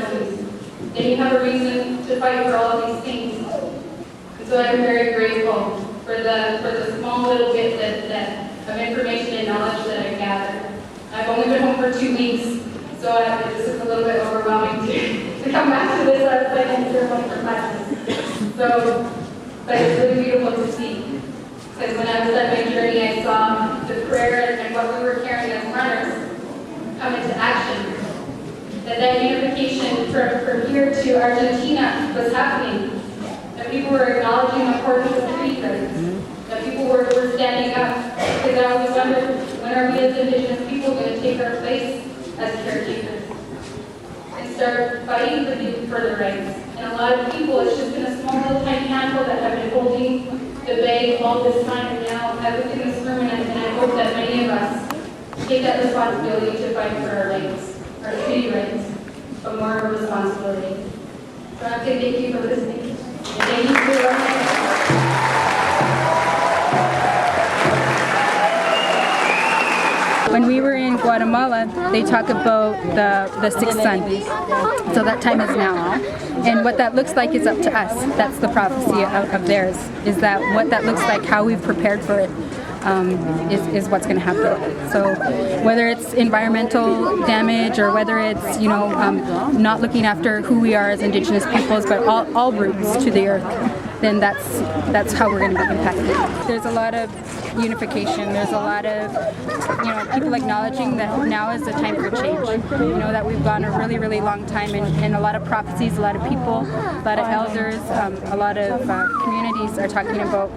ceremonies, then you have a reason to fight for all of these things. And so I'm very grateful for the small little bit that of information and knowledge that I gathered. I've only been home for 2 weeks, so this is a little bit overwhelming to come back to this. I was like in ceremony for classes. So, but it's really beautiful to see. Because when I was on my journey, I saw the prayer and what we were carrying as runners come into action. That unification from here to Argentina was happening. That people were acknowledging the importance of treaty rights. That people were standing up. Because I always wondered, when are we as Indigenous people going to take our place as caretakers and start fighting for the rights? And a lot of people, it's just been a small little tiny handful that have been holding the bag all this time. And now I look in this room and I hope that many of us take that responsibility to fight for our rights, our treaty rights, but more of a responsibility. So I say thank you for listening. And thank you for your When we were in Guatemala, they talk about the sixth sun. So that time is now. And what that looks like is up to us. That's the prophecy of theirs, is that what that looks like, how we've prepared for it, is what's going to happen. So whether it's environmental damage or whether it's, not looking after who we are as Indigenous peoples, but all roots to the earth, then that's how we're going to be impacted. There's a lot of unification. There's a lot of, people acknowledging that now is the time for change. That we've gone a really, really long time, and a lot of prophecies, a lot of people, a lot of elders, a lot of communities are talking about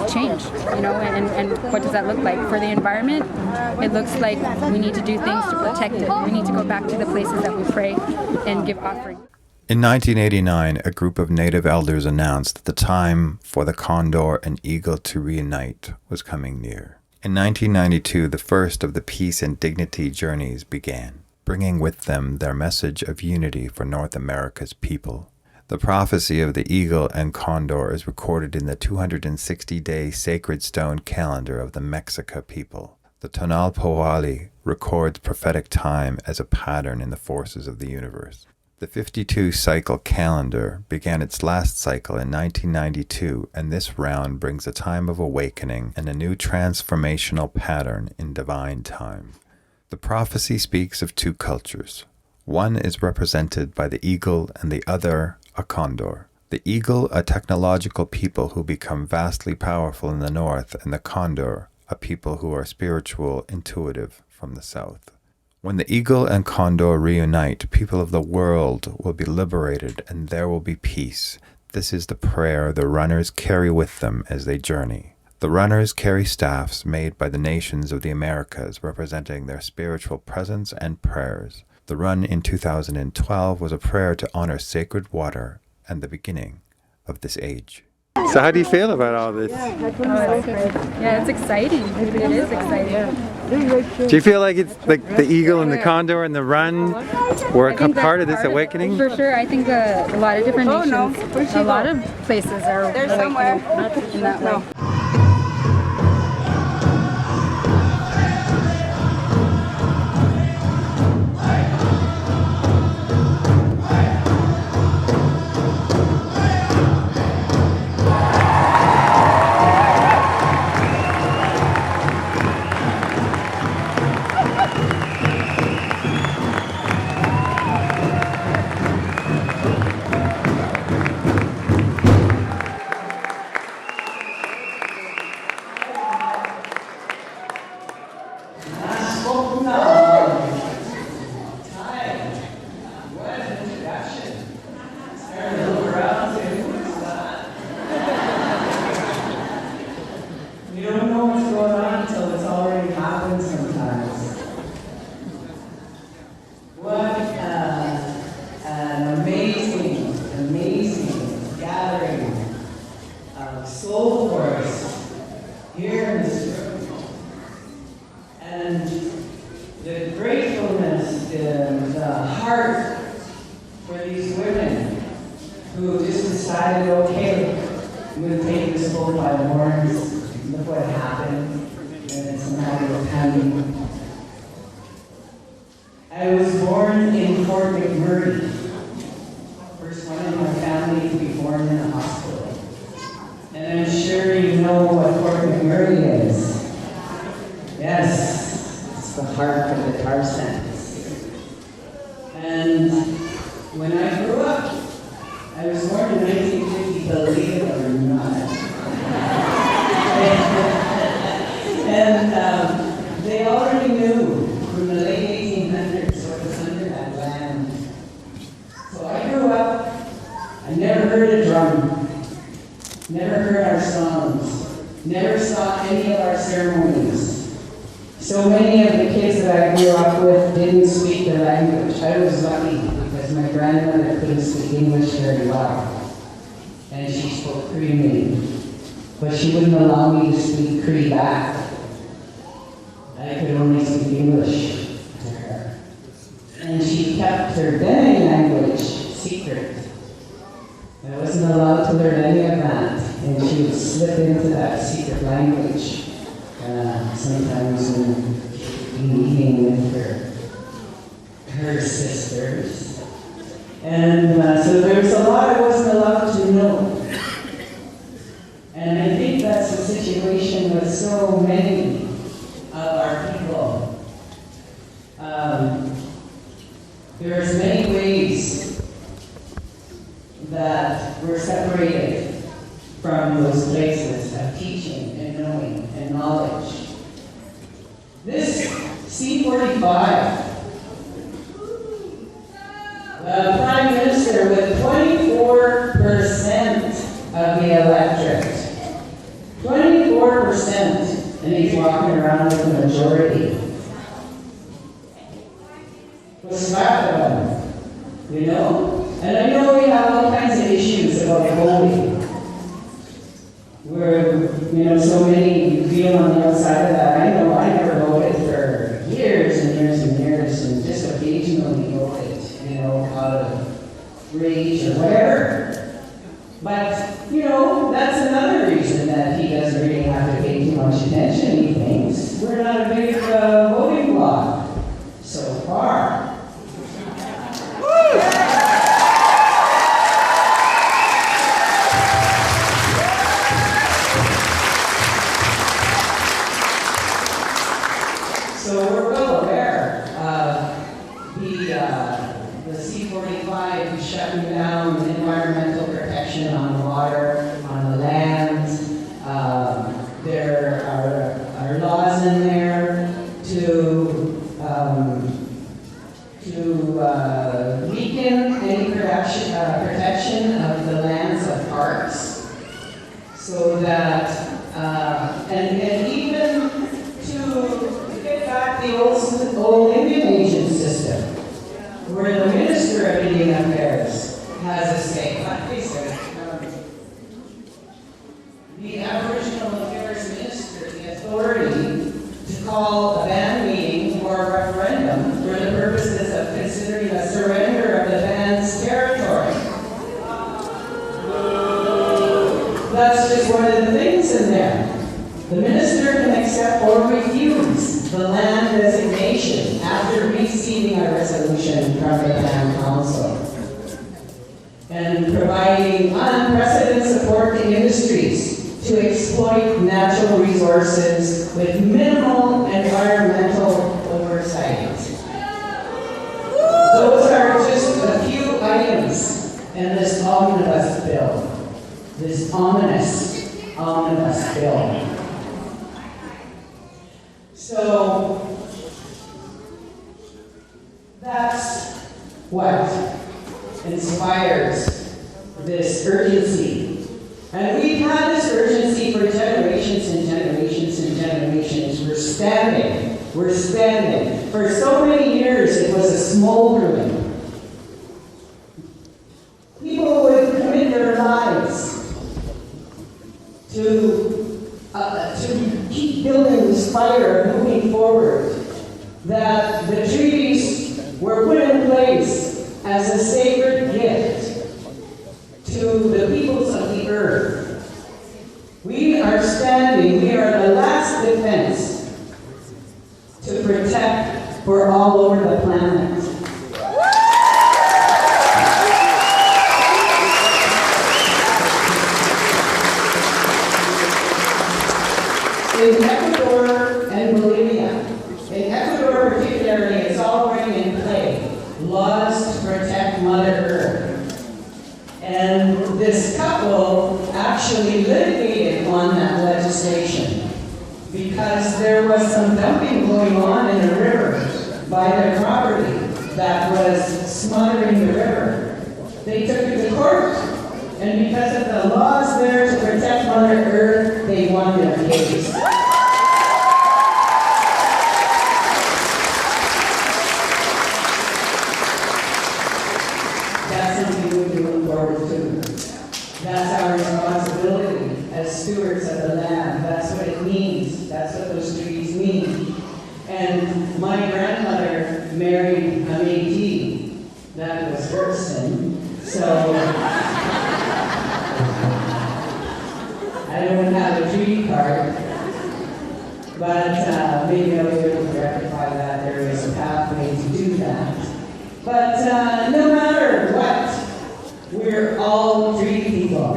change, and what does that look like? For the environment, it looks like we need to do things to protect it. We need to go back to the places that we pray and give offerings. In 1989, a group of Native elders announced that the time for the Condor and Eagle to reunite was coming near. In 1992, the first of the Peace and Dignity journeys began, bringing with them their message of unity for North America's people. The prophecy of the Eagle and Condor is recorded in the 260-day sacred stone calendar of the Mexica people. The Tonal Powali records prophetic time as a pattern in the forces of the universe. The 52-cycle calendar began its last cycle in 1992, and this round brings a time of awakening and a new transformational pattern in divine time. The prophecy speaks of two cultures. One is represented by the eagle and the other a condor. The eagle, a technological people who become vastly powerful in the north, and the condor, a people who are spiritual, intuitive from the south. When the eagle and condor reunite, people of the world will be liberated and there will be peace. This is the prayer the runners carry with them as they journey. The runners carry staffs made by the nations of the Americas, representing their spiritual presence and prayers. The run in 2012 was a prayer to honor sacred water and the beginning of this age. So how do you feel about all this? Yeah, it's exciting. It is exciting. Do you feel like it's like the eagle and the condor and the run were a part of this awakening? For sure. I think a lot of different nations, a lot of places are awakening in that way. I was born in Fort McMurray. First one in my family to be born in a hospital. And I'm sure you know what Fort McMurray is. Yes, it's the heart of the tar sands. And when I grew up, I was born in 1950, believe it or not. And they already knew from the late 1800s what was under that land. So I grew up, I never heard a drum, never heard our songs, never saw any of our ceremonies. So many of the kids that I grew up with didn't speak the language. I was lucky because my grandmother couldn't speak English very well. And she spoke Cree to me. But she wouldn't allow me to speak Cree back. I could only speak English to her. And she kept her Dene language secret. I wasn't allowed to learn any of that. And she would slip into that secret language. Sometimes when she'd be eating with her sisters. And so there was a lot I wasn't allowed to know. And I think that's the situation with so many of our people. There's many ways that we're separated from those places of teaching and knowing and knowledge. This C-45, the Prime Minister with 24% of the electorate. 24%, and he's walking around with the majority. What's that about? You know? And I know we have all kinds of issues about voting. Where, you know, so many feel on the outside of that. I know I never voted for years and years and years, and just occasionally voted, you know, out of rage or whatever. But, you know, that's another reason that he doesn't really have to pay too much attention, he thinks. We're not a big voting bloc so far. So we're well aware of the C-45 shutting down environmental protection on water, on the land. There are laws in there to weaken any protection of the lands of parks, so that and even to get back the old Indian agent system, where the Minister of Indian Affairs has a say. The Aboriginal Affairs Minister, the authority to call a band meeting or a referendum for the purposes of considering a surrender of the band's territory. That's just one of the things in there. The minister can accept or refuse the land designation after receiving a resolution from the land council and providing unprecedented support to industries to exploit natural resources with minimal environmental oversight. Those are just a few items in this omnibus bill. This omnibus bill. So that's what inspires this urgency. And we've had this urgency for generations and generations and generations. We're standing. For so many years, it was a smoldering. People would commit their lives to keep building this fire, moving forward. That the treaties were put in place as a sacred gift to the peoples of the earth. We are standing, we are the last defense to protect for all over the planet. in Ecuador and Bolivia. In Ecuador particularly, it's already in play. Laws to protect Mother Earth. And this couple actually litigated on that legislation because there was some dumping going on in the river by their property that was smothering the river. They took it to court, and because of the laws there to protect Mother Earth, they won their case. That's something we can look forward to. That's our responsibility as stewards of the land. That's what it means. That's what those treaties mean. And my grandmother married a Métis. That was her sin. So I don't have a treaty card, but maybe I'll be able to rectify that. There is a pathway to do that. But no matter what, we're all treaty people.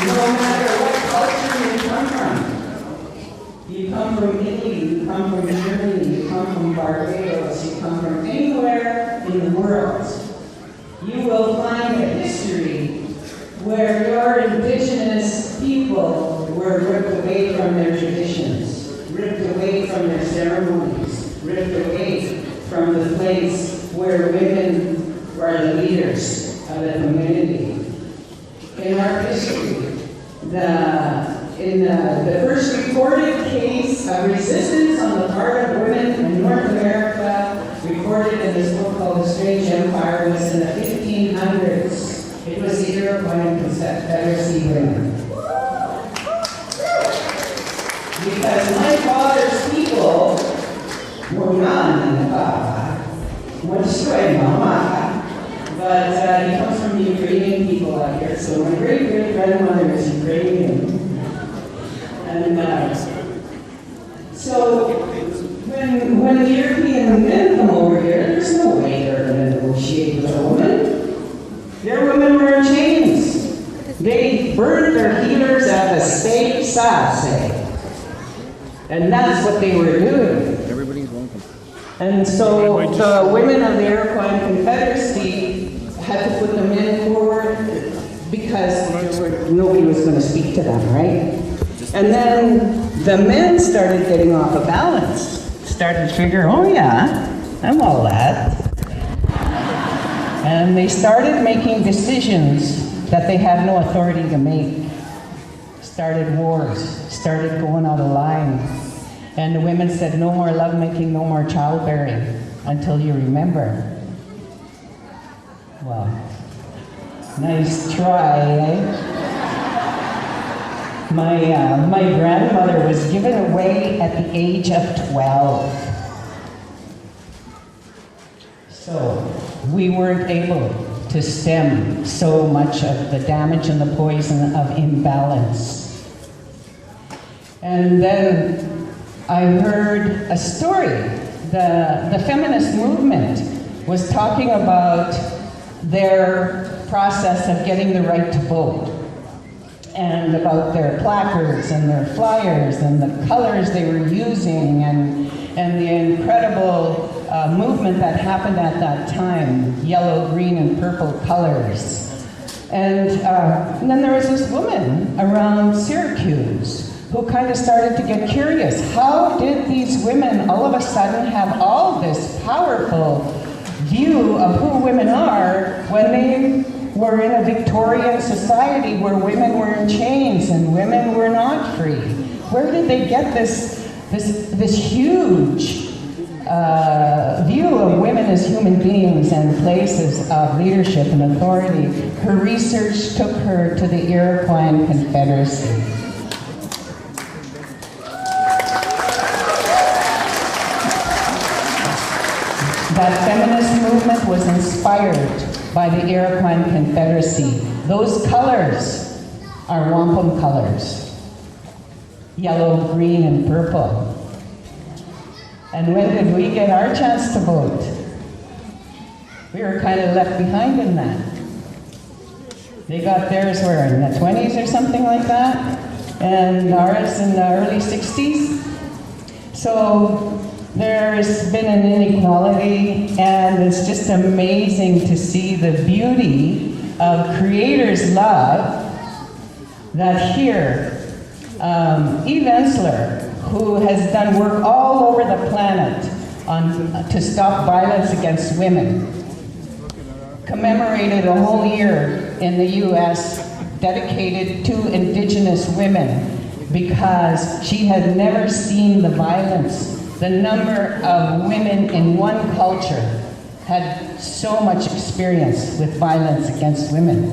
No matter what culture you come from. You come from Italy, you come from Germany, you come from Barbados, you come from anywhere in the world. You will find a history where your indigenous people were ripped away from their traditions, ripped away from their ceremonies, ripped away from the place where women were the leaders of the community. In our history, the first recorded case of resistance on the part of women in North America, recorded in this book called The Strange Empire, was in the 1500s. It was the Iroquois Confederacy women. Because my father's people were but he comes from the Ukrainian people out here. So my great-great-grandmother is Ukrainian. And so when the European men come over here, there's no way they're going to negotiate with a woman. Their women were in chains. They burned their healers at the stake sasse. And that's what they were doing. Everybody's welcome. And so the women of the Iroquois Confederacy had to put the men forward because nobody was going to speak to them, right? And then the men started getting off of balance, started to figure, oh yeah, I'm all that. And they started making decisions that they had no authority to make. Started wars, started going out of line. And the women said, no more lovemaking, no more childbearing, until you remember. Well, nice try, eh? My grandmother was given away at the age of 12. So we weren't able to stem so much of the damage and the poison of imbalance. And then I heard a story. The feminist movement was talking about their process of getting the right to vote, and about their placards and their flyers and the colors they were using, and the incredible movement that happened at that time, yellow, green, and purple colors. And then there was this woman around Syracuse who kind of started to get curious. How did these women all of a sudden have all this powerful view of who women are when they were in a Victorian society where women were in chains and women were not free? Where did they get this huge view of women as human beings and places of leadership and authority? Her research took her to the Iroquois Confederacy. That feminist movement was inspired by the Iroquois Confederacy. Those colors are wampum colors, yellow, green, and purple. And when did we get our chance to vote? We were kind of left behind in that. They got theirs where, in the 20s or something like that, and ours in the early 60s. So there's been an inequality, and it's just amazing to see the beauty of Creator's love that here, Eve Ensler, who has done work all over the planet to stop violence against women, commemorated a whole year in the U.S. dedicated to Indigenous women because she had never seen the violence. The number of women in one culture had so much experience with violence against women,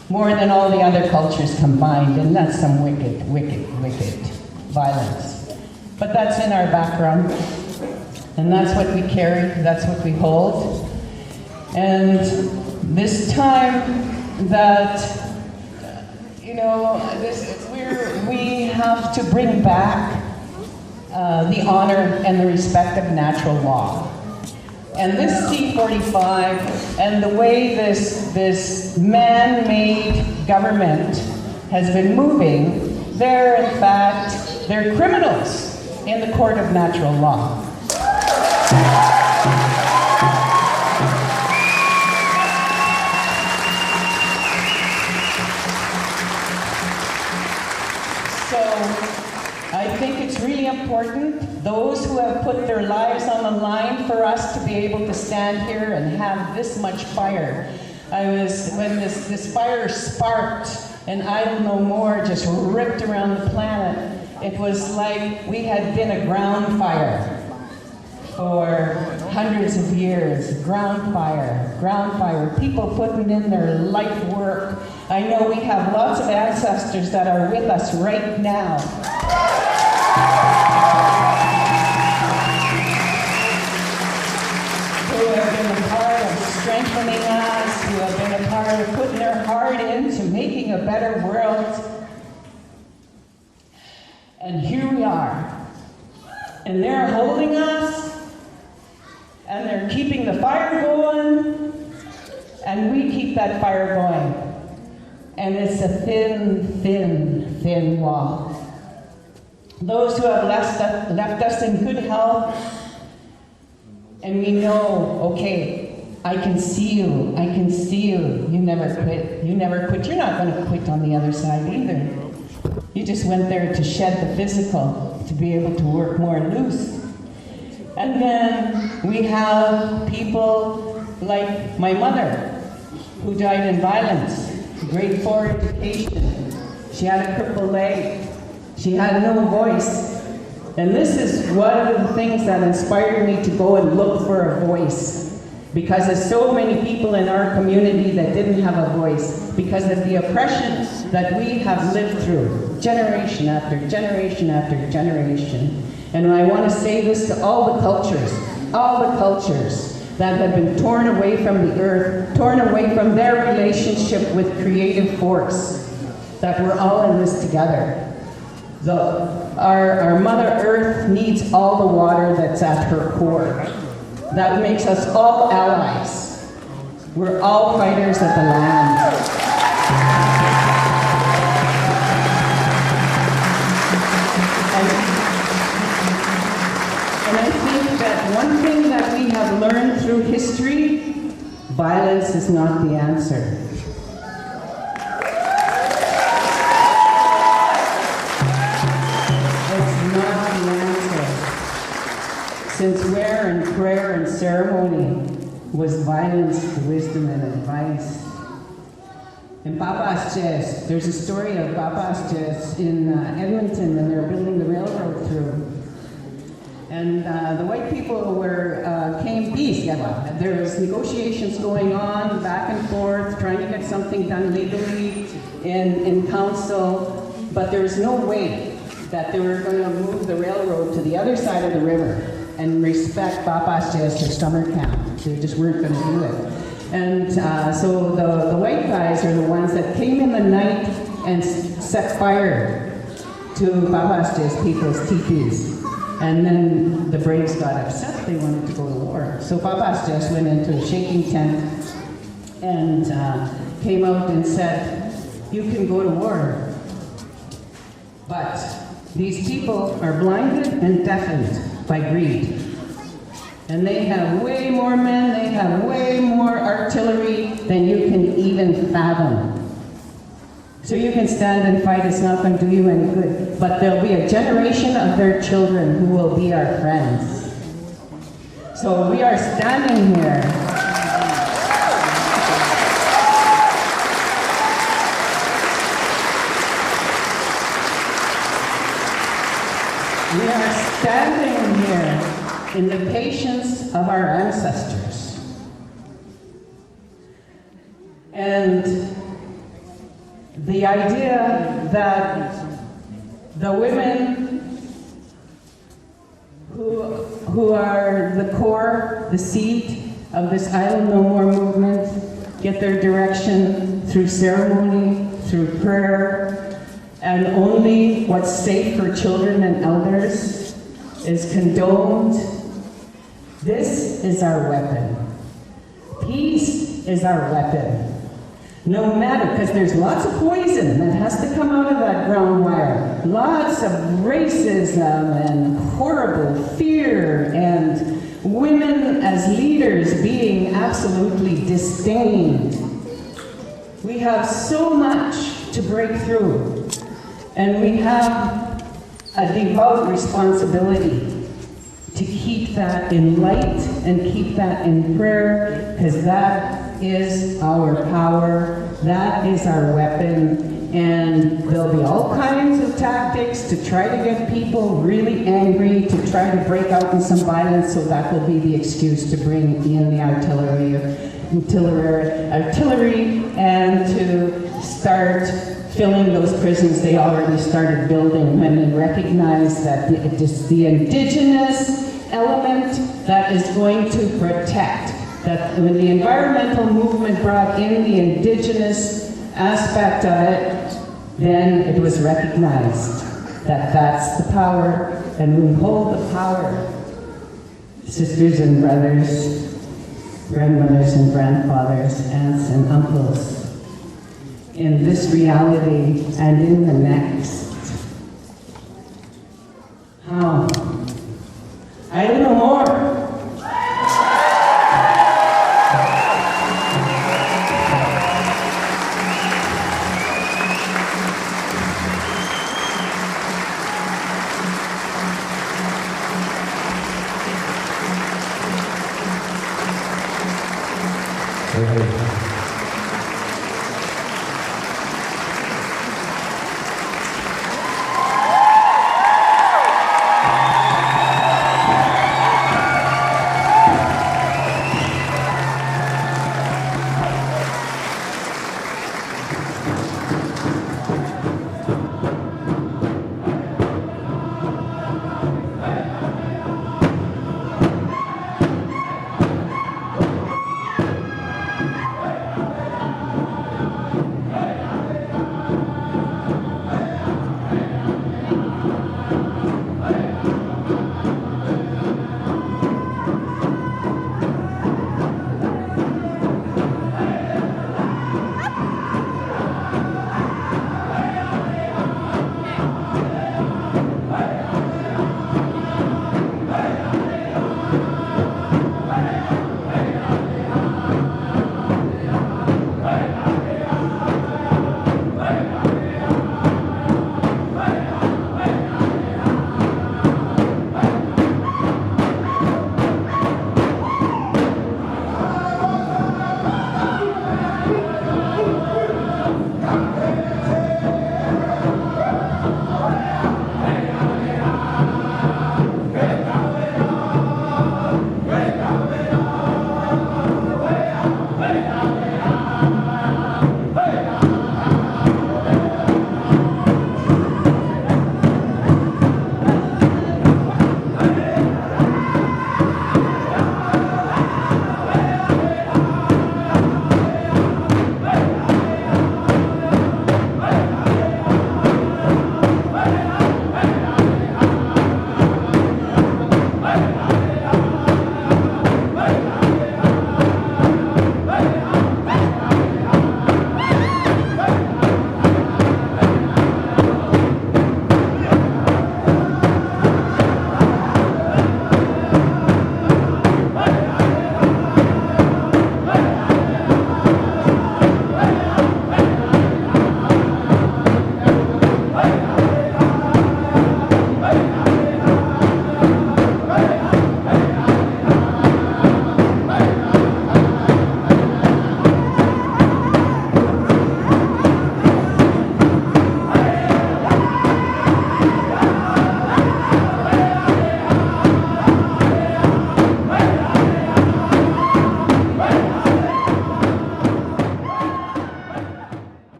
more than all the other cultures combined, and that's some wicked, wicked, wicked violence. But that's in our background, and that's what we carry, that's what we hold. And this time that, we have to bring back the honor and the respect of natural law. And this C-45 and the way this man-made government has been moving, they're criminals in the court of natural law. I think it's really important, those who have put their lives on the line for us to be able to stand here and have this much fire. When this fire sparked and Idle No More just ripped around the planet, it was like we had been a ground fire for hundreds of years. Ground fire, people putting in their life work. I know we have lots of ancestors that are with us right now. Who have been a part of strengthening us, who have been a part of putting their heart into making a better world. And here we are. And they're holding us, and they're keeping the fire going, and we keep that fire going. And it's a thin, thin, thin wall. Those who have left us in good health, and we know, okay, I can see you, you never quit, you're not going to quit on the other side either. You just went there to shed the physical, to be able to work more loose. And then we have people like my mother, who died in violence, grade 4 education. She had a crippled leg. She had no voice. And this is one of the things that inspired me to go and look for a voice. Because there's so many people in our community that didn't have a voice because of the oppression that we have lived through, generation after generation after generation. And I want to say this to all the cultures that have been torn away from the earth, torn away from their relationship with creative force, that we're all in this together. Our Mother Earth needs all the water that's at her core. That makes us all allies. We're all fighters of the land. And I think that one thing that we have learned through history, violence is not the answer. Since where in prayer and ceremony was violence to wisdom and advice. In Papa's Chest, there's a story of Papa's Chest in Edmonton when they were building the railroad through. And the white people came east. There was negotiations going on back and forth, trying to get something done legally in council, but there was no way that they were going to move the railroad to the other side of the river and respect Papa's Chest or summer camp. They just weren't going to do it. And so the white guys are the ones that came in the night and set fire to Papa's Chest people's teepees. And then the Braves got upset. They wanted to go to war. So Papa's Chest went into a shaking tent, and came out and said, you can go to war. But these people are blinded and deafened by greed. And they have way more men, they have way more artillery than you can even fathom. So you can stand and fight, it's not going to do you any good. But there'll be a generation of their children who will be our friends. So we are standing here. We are standing here in the patience of our ancestors. And the idea that the women who are the core, the seed of this Island No More movement, get their direction through ceremony, through prayer, and only what's safe for children and elders is condoned. This is our weapon. Peace is our weapon. No matter, because there's lots of poison that has to come out of that ground wire. Lots of racism and horrible fear and women as leaders being absolutely disdained. We have so much to break through, and we have a devout responsibility to keep that in light and keep that in prayer, because that is our power, that is our weapon, and there'll be all kinds of tactics to try to get people really angry, to try to break out in some violence, so that will be the excuse to bring in the artillery and to start filling those prisons they already started building when they recognize that it's the Indigenous element that is going to protect. That when the environmental movement brought in the Indigenous aspect of it, then it was recognized that that's the power, and we hold the power. Sisters and brothers, grandmothers and grandfathers, aunts and uncles, in this reality and in the next. How? I don't know more. Very good.